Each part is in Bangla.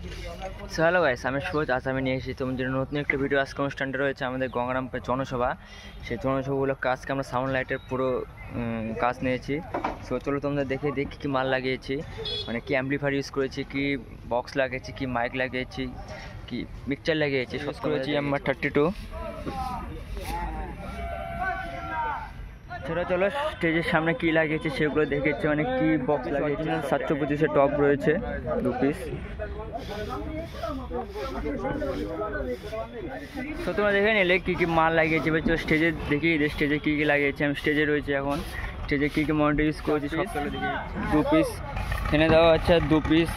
সো হ্যালো গাইস, আমি সুরজ। আজ আমি নিয়ে এসেছি তোমাদের নতুন একটা ভিডিও। আজকে অনুষ্ঠানটা রয়েছে আমাদের গঙ্গারামপুর জনসভা। সেই জনসভাগুলোকে আজকে আমরা সাউন্ড লাইটের পুরো কাজ নিয়েছি। সো চলো তোমাদের দেখি কী মাল লাগিয়েছি, মানে কি অ্যাম্পলিফায়ার ইউজ করেছি, কি বক্স লাগিয়েছি, কি মাইক লাগিয়েছি, কি মিক্সচার লাগিয়েছি, সব করেছি আমরা 32। চলো স্টেজের সামনে কি লাগিয়েছে সেগুলো দেখেছি, মানে কি বক্স লাগিয়েছে। 725 টপ রয়েছে 2 পিস। তো তোমরা দেখে নিলে কী কী মাল লাগিয়েছে। এবার স্টেজে দেখি স্টেজে কী কী লাগিয়েছে। আমি স্টেজে রয়েছে, এখন স্টেজে কী কী মনিটর ইউজ করেছি সব চলে দেখি। 2 পিস এনে দেওয়া আছে, 2 পিস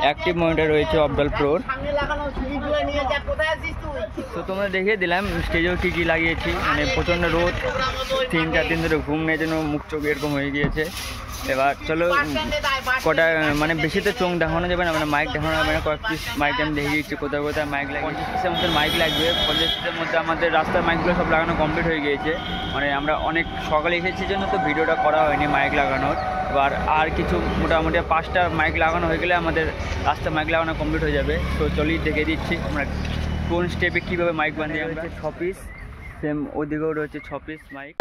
অ্যাক্টিভ মনিটর রয়েছে অবডাল প্রোর। তো তোমরা দেখিয়ে দিলাম স্টেজেও কী কী লাগিয়েছি। মানে প্রচণ্ড রোদ, 3-4 দিন ধরে ঘুম নেই, যেন মুখ চোখ এরকম হয়ে গিয়েছে। এবার চলো কটা, মানে বেশি তো চোখ দেখানো যাবে না, মানে মাইক দেখানো যাবে না। কয়েক পিস মাইক আমি দেখে দিচ্ছি কোথাও কোথায় মাইক লাগে। 50 পিসের মধ্যে মাইক লাগবে। 50 পিসের মধ্যে আমাদের রাস্তার মাইকগুলো সব লাগানো কমপ্লিট হয়ে গিয়েছে। মানে আমরা অনেক সকালে এসেছি জন্য তো ভিডিওটা করা হয়নি মাইক লাগানোর। এবার আর কিছু মোটামুটি 5টা মাইক লাগানো হয়ে গেলে আমাদের রাস্তার মাইক লাগানো কমপ্লিট হয়ে যাবে। তো চলিয়ে দেখে দিচ্ছি আমরা কোন স্টেপে কীভাবে মাইক বানিয়ে। আমরা 6 পিস, সেম ওদিকেও রয়েছে 6 পিস মাইক।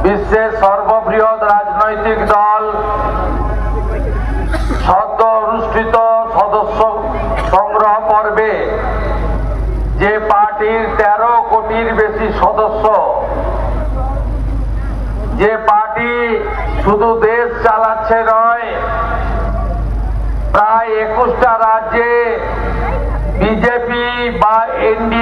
বিশ্বের সর্ববৃহৎ রাজনৈতিক দল সদ্য অনুষ্ঠিত সদস্য সংগ্রহ পর্বে যে পার্টির 13 কোটির বেশি সদস্য, যে পার্টি শুধু দেশ চালাচ্ছে নয়, প্রায় 21টা রাজ্যে বিজেপি বা এনডি